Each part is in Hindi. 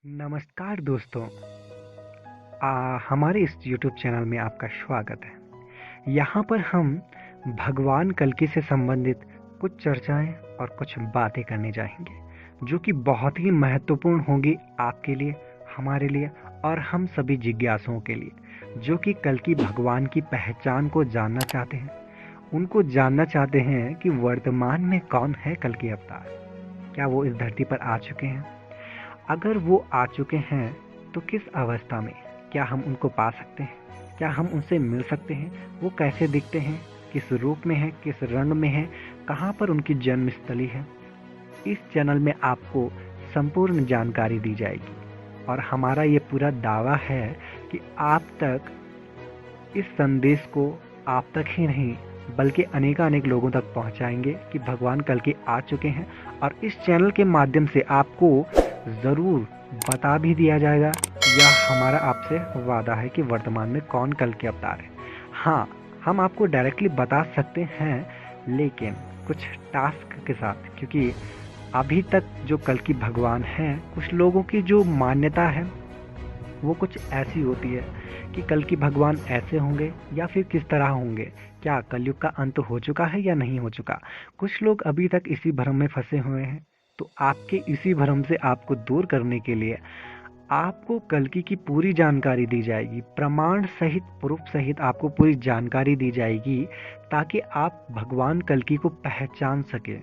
नमस्कार दोस्तों। हमारे इस YouTube चैनल में आपका स्वागत है। यहाँ पर हम भगवान कल्कि से संबंधित कुछ चर्चाएं और कुछ बातें करने जाएंगे, जो कि बहुत ही महत्वपूर्ण होंगी आपके लिए, हमारे लिए और हम सभी जिज्ञासुओं के लिए, जो कि कल्कि भगवान की पहचान को जानना चाहते हैं। उनको जानना चाहते हैं कि वर्तमान में कौन है कल्कि अवतार, क्या वो इस धरती पर आ चुके हैं, अगर वो आ चुके हैं तो किस अवस्था में, क्या हम उनको पा सकते हैं, क्या हम उनसे मिल सकते हैं, वो कैसे दिखते हैं, किस रूप में है, किस रंग में है, कहाँ पर उनकी जन्मस्थली है। इस चैनल में आपको संपूर्ण जानकारी दी जाएगी और हमारा ये पूरा दावा है कि आप तक इस संदेश को आप तक ही नहीं बल्कि अनेकानेक लोगों तक पहुंचाएंगे कि भगवान कल्कि आ चुके हैं। और इस चैनल के माध्यम से आपको ज़रूर बता भी दिया जाएगा, यह हमारा आपसे वादा है कि वर्तमान में कौन कल्कि अवतार है। हाँ, हम आपको डायरेक्टली बता सकते हैं, लेकिन कुछ टास्क के साथ, क्योंकि अभी तक जो कल्कि भगवान हैं, कुछ लोगों की जो मान्यता है वो कुछ ऐसी होती है कि कल्कि भगवान ऐसे होंगे या फिर किस तरह होंगे, क्या कलयुग का अंत हो चुका है या नहीं हो चुका। कुछ लोग अभी तक इसी भ्रम में फंसे हुए हैं। तो आपके इसी भ्रम से आपको दूर करने के लिए आपको कल्कि की पूरी जानकारी दी जाएगी, प्रमाण सहित, प्रूफ सहित आपको पूरी जानकारी दी जाएगी, ताकि आप भगवान कल्कि को पहचान सके।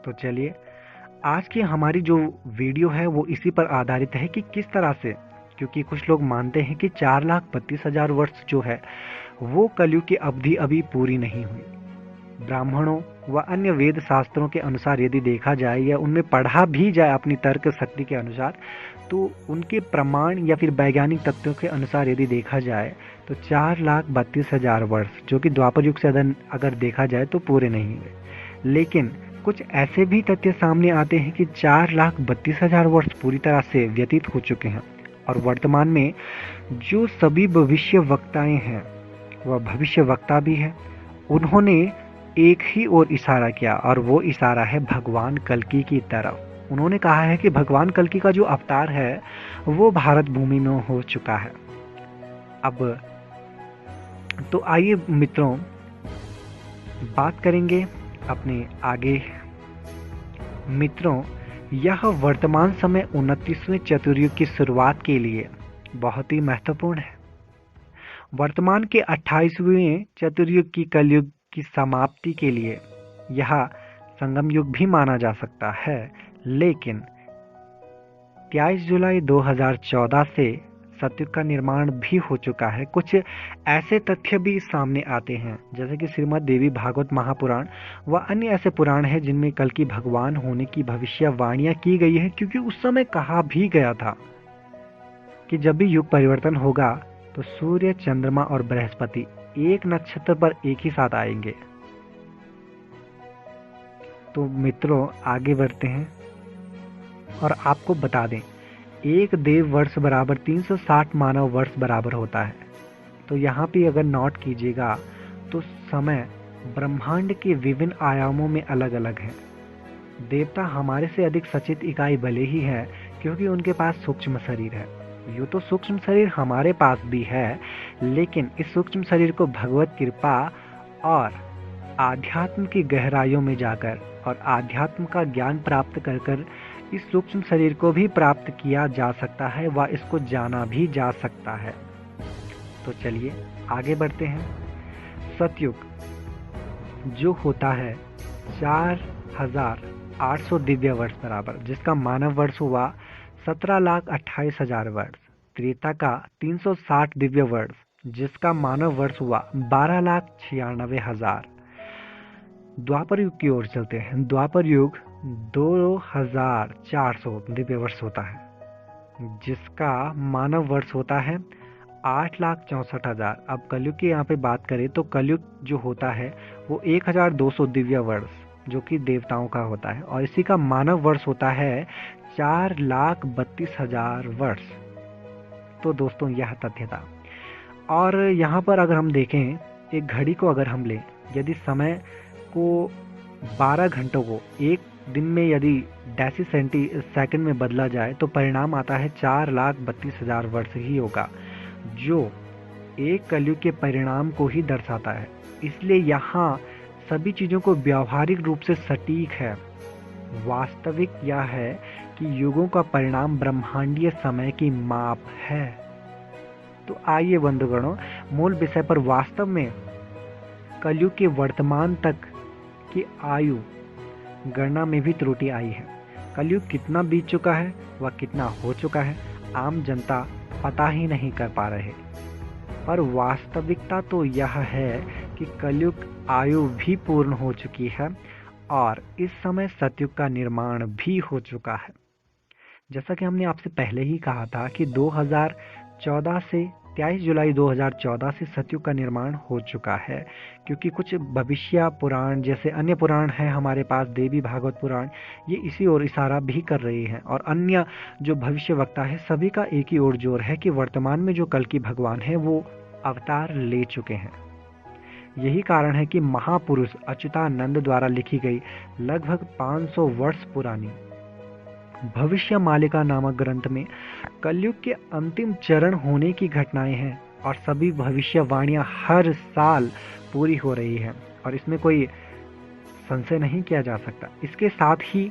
तो चलिए, आज की हमारी जो वीडियो है वो इसी पर आधारित है कि किस तरह से, क्योंकि कुछ लोग मानते हैं कि 4,32,000 वर्ष जो है वो कलयुग की अवधि अभी पूरी नहीं हुई। ब्राह्मणों व अन्य वेद शास्त्रों के अनुसार यदि देखा जाए या उनमें पढ़ा भी जाए अपनी तर्क शक्ति के अनुसार, तो उनके प्रमाण या फिर वैज्ञानिक तथ्यों के अनुसार यदि देखा जाए तो 4,32,000 वर्ष, जो कि द्वापर युग से अगर देखा जाए तो पूरे नहीं हुए। लेकिन कुछ ऐसे भी तथ्य सामने आते हैं कि 4,32,000 वर्ष पूरी तरह से व्यतीत हो चुके हैं और वर्तमान में जो सभी भविष्य वक्ताएं हैं, वह भविष्य वक्ता भी है, उन्होंने एक ही ओर इशारा किया और वो इशारा है भगवान कल्कि की तरफ। उन्होंने कहा है कि भगवान कल्कि का जो अवतार है वो भारत भूमि में हो चुका है। अब तो आइए मित्रों, बात करेंगे अपने आगे। मित्रों, यह वर्तमान समय 29वें चतुर्युग की शुरुआत के लिए बहुत ही महत्वपूर्ण है। वर्तमान के 28वें चतुर्युग की कलयुग की समाप्ति के लिए यह संगम युग भी माना जा सकता है। लेकिन 23 जुलाई 2014 से सतयुग का निर्माण भी हो चुका है। कुछ ऐसे तथ्य भी सामने आते हैं, जैसे कि श्रीमद् देवी भागवत महापुराण व अन्य ऐसे पुराण हैं जिनमें कल्कि भगवान होने की भविष्यवाणियां की गई है, क्योंकि उस समय कहा भी गया था कि जब भी युग परिवर्तन होगा तो सूर्य, चंद्रमा और बृहस्पति एक नक्षत्र पर एक ही साथ आएंगे। तो मित्रों, आगे बढ़ते हैं और आपको बता दें, एक देव वर्ष बराबर 360 मानव वर्ष बराबर होता है। तो यहाँ पे अगर नोट कीजिएगा तो समय ब्रह्मांड के विभिन्न आयामों में अलग अलग है। देवता हमारे से अधिक सचित इकाई भले ही है, क्योंकि उनके पास सूक्ष्म शरीर है। यूँ तो सूक्ष्म शरीर हमारे पास भी है, लेकिन इस सूक्ष्म शरीर को भगवत कृपा और आध्यात्म की गहराइयों में जाकर और आध्यात्म का ज्ञान प्राप्त कर कर इस सूक्ष्म शरीर को भी प्राप्त किया जा सकता है व इसको जाना भी जा सकता है। तो चलिए आगे बढ़ते हैं। सतयुग जो होता है 4,800 दिव्य वर्ष बराबर, जिसका मानव वर्ष हुआ 17,28,000 वर्ष। त्रेता का 360 दिव्य वर्ष, जिसका मानव वर्ष हुआ 12,96,000। द्वापर युग की ओर चलते हैं। द्वापर युग 2,400 दिव्य वर्ष होता है, जिसका मानव वर्ष होता है 8,64,000। अब कलयुग की यहाँ पे बात करें तो कलयुग जो होता है वो 1,200 दिव्य वर्ष, जो कि देवताओं का होता है, और इसी का मानव वर्ष होता है 4,32,000 वर्ष। तो दोस्तों, यह तथ्य था। और यहाँ पर अगर हम देखें, एक घड़ी को अगर हम लें, यदि समय को 12 घंटों को एक दिन में यदि डेसी सेकंड में बदला जाए तो परिणाम आता है 4,32,000 वर्ष ही होगा, जो एक कलयुग के परिणाम को ही दर्शाता है। इसलिए यहाँ सभी चीज़ों को व्यावहारिक रूप से सटीक है। वास्तविक यह है कि युगों का परिणाम ब्रह्मांडीय समय की माप है। तो आइए बंधुगणों, मूल विषय पर। वास्तव में कलयुग के वर्तमान तक की आयु गणना में भी त्रुटि आई है। कलयुग कितना बीत चुका है व कितना हो चुका है, आम जनता पता ही नहीं कर पा रहे। पर वास्तविकता तो यह है कि कलयुग आयु भी पूर्ण हो चुकी है और इस समय सतयुग का निर्माण भी हो चुका है। जैसा कि हमने आपसे पहले ही कहा था कि 2014 से 23 जुलाई 2014 से सतयुग का निर्माण हो चुका है, क्योंकि कुछ भविष्य पुराण जैसे अन्य पुराण हैं हमारे पास, देवी भागवत पुराण, ये इसी ओर इशारा भी कर रही हैं। और अन्य जो भविष्य वक्ता है, सभी का एक ही ओर जोर है कि वर्तमान में जो कल्कि भगवान है वो अवतार ले चुके हैं। यही कारण है कि महापुरुष अच्युतानंद द्वारा लिखी गई लगभग 500 वर्ष पुरानी भविष्य मालिका नामक ग्रंथ में कलयुग के अंतिम चरण होने की घटनाएं हैं और सभी भविष्यवाणियां हर साल पूरी हो रही हैं और इसमें कोई संशय नहीं किया जा सकता। इसके साथ ही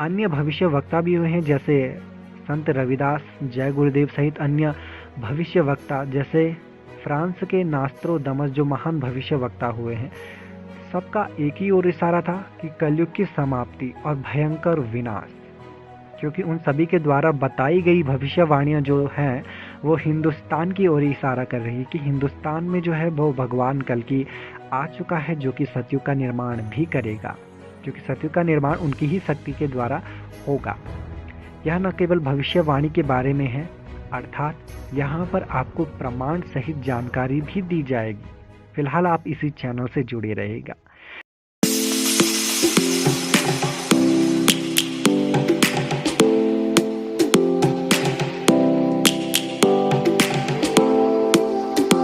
अन्य भविष्य वक्ता भी हुए हैं, जैसे संत रविदास, जय गुरुदेव सहित अन्य भविष्य वक्ता, जैसे फ्रांस के नास्त्रोदमस जो महान भविष्य वक्ता हुए हैं। सबका एक ही ओर इशारा था कि कलयुग की समाप्ति और भयंकर विनाश, क्योंकि उन सभी के द्वारा बताई गई भविष्यवाणियां जो हैं वो हिंदुस्तान की ओर इशारा कर रही है कि हिंदुस्तान में जो है वो भगवान कल्कि आ चुका है, जो कि सतयुग का निर्माण भी करेगा, क्योंकि सतयुग का निर्माण उनकी ही शक्ति के द्वारा होगा। यह न केवल भविष्यवाणी के बारे में है, अर्थात यहाँ पर आपको प्रमाण सहित जानकारी भी दी जाएगी। फिलहाल आप इसी चैनल से जुड़े रहिएगा।